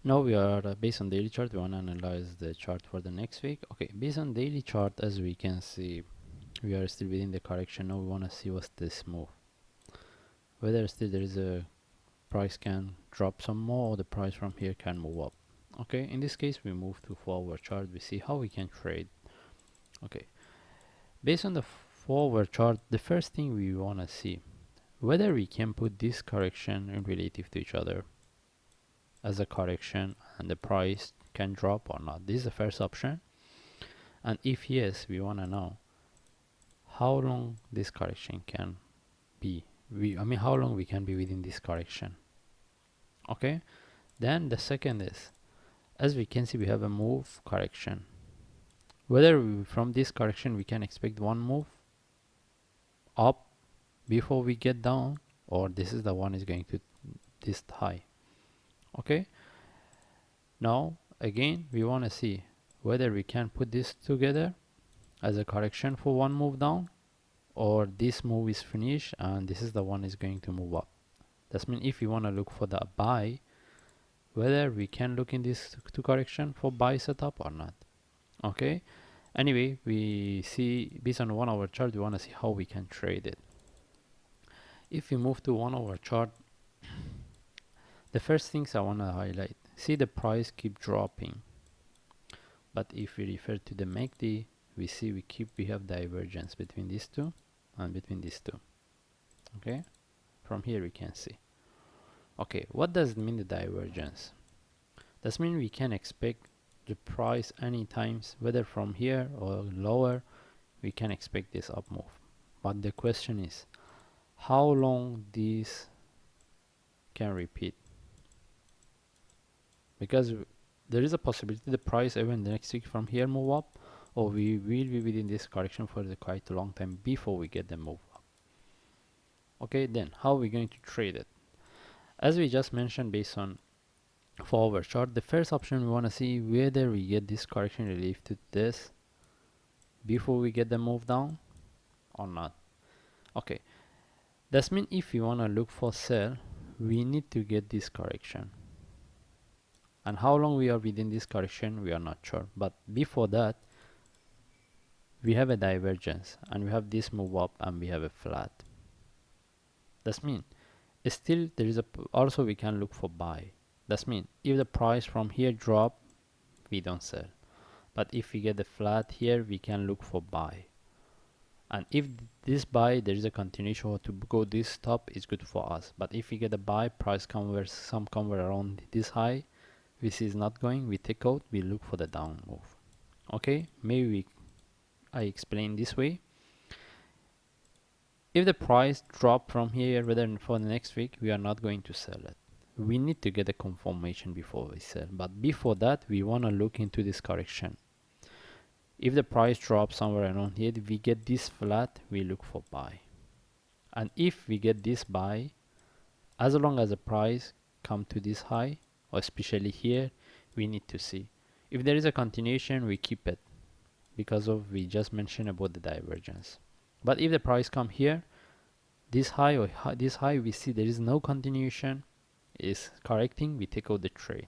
Now we are based on daily chart. We want to analyze the chart for the next week. Okay, based on daily chart, as we can see, we are still within the correction. Now we want to see what's this move. Whether still there is a price can drop some more, or the price from here can move up. Okay, in this case, we move to forward chart. We see how we can trade. Okay, based on the forward chart, the first thing we want to see whether we can put this correction in relative to each other as a correction and the price can drop or not. This is the first option, and if yes, we want to know how long this correction can be. I mean how long we can be within this correction. Okay, then the second is, as we can see, we have a move correction. Whether from this correction we can expect one move up before we get down, or this is the one is going to this high. Okay, now again we want to see whether we can put this together as a correction for one move down, or this move is finished and this is the one is going to move up. That means if we want to look for the buy, whether we can look in this two correction for buy setup or not. Okay, anyway, we see based on 1 hour chart, we want to see how we can trade it. If we move to 1 hour chart, the first things I want to highlight, see the price keep dropping, but if we refer to the MACD, we see we have divergence between these two and between these two. Okay, from here we can see. Okay, what does it mean, the divergence? That means we can expect the price any times, whether from here or lower, we can expect this up move. But the question is how long this can repeat, because there is a possibility the price even the next week from here move up, or we will be within this correction for quite a long time before we get the move up. Okay, then how are we going to trade it? As we just mentioned, based on forward chart, the first option we want to see whether we get this correction relief to this before we get the move down or not. Okay, that means if we want to look for sell, we need to get this correction, and how long we are within this correction we are not sure, but before that we have a divergence and we have this move up and we have a flat. That means still there is also we can look for buy. That means if the price from here drop, we don't sell, but if we get the flat here, we can look for buy. And if this buy there is a continuation to go this top, is good for us. But if we get a buy, price converts around this high, this is not going, we take out, we look for the down move. Okay, maybe I explain this way. If the price drop from here, whether for the next week, we are not going to sell it. We need to get a confirmation before we sell, but before that we want to look into this correction. If the price drops somewhere around here, we get this flat, we look for buy. And if we get this buy, as long as the price come to this high, or especially here, we need to see. If there is a continuation, we keep it, because of we just mentioned about the divergence. But if the price come here, this high or this high, we see there is no continuation, is correcting, we take out the trade.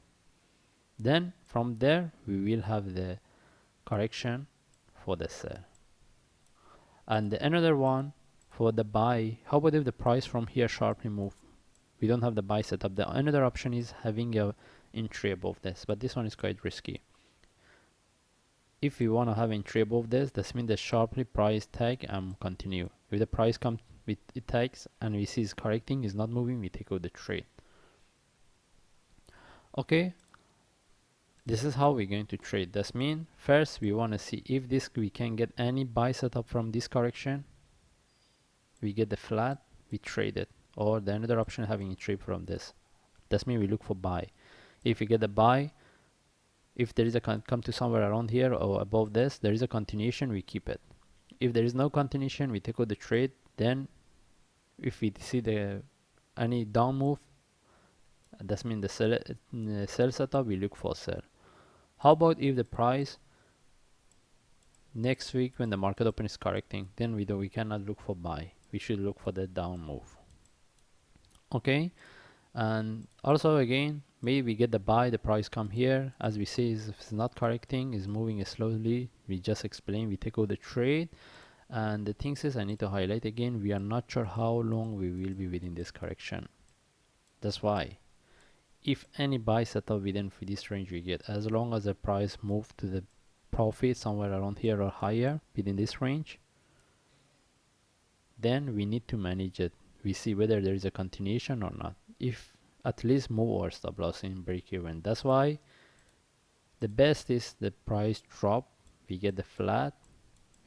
Then from there we will have the correction for the sell. And another one for the buy, how about if the price from here sharply move? We don't have the buy setup. The another option is having a entry above this, but this one is quite risky. If we want to have entry above this, that means the sharply price tag and continue. If the price comes with it tags and we see it's correcting, is not moving, we take out the trade. Okay, this is how we're going to trade. That means first we want to see if this we can get any buy setup from this correction. We get the flat, we trade it, or the another option having a trade from this. That means we look for buy. If we get the buy, if there is a come to somewhere around here or above this, there is a continuation, we keep it. If there is no continuation, we take out the trade. Then if we see the any down move, that means the sell setup, we look for sell. How about if the price next week when the market open is correcting, then we cannot look for buy, we should look for the down move. Okay, and also again maybe we get the buy, the price come here, as we say, if it's not correcting, is moving slowly, we just explain, we take out the trade. And the thing is, I need to highlight again, we are not sure how long we will be within this correction. That's why if any buy setup within this range we get, as long as the price move to the profit somewhere around here or higher within this range, then we need to manage it. We see whether there is a continuation or not. If at least move our stop loss in break even. That's why the best is the price drop, we get the flat,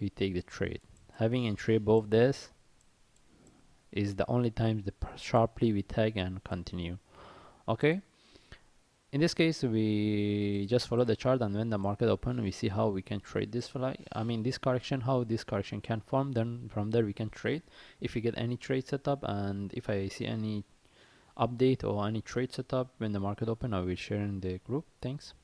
we take the trade. Having a trade above this is the only time the sharply we tag and continue. Okay, in this case we just follow the chart, and when the market open we see how we can trade this flag, I mean this correction, how this correction can form. Then from there we can trade if we get any trade setup, and if I see any update or any trade setup when the market open, I will share in the group. Thanks.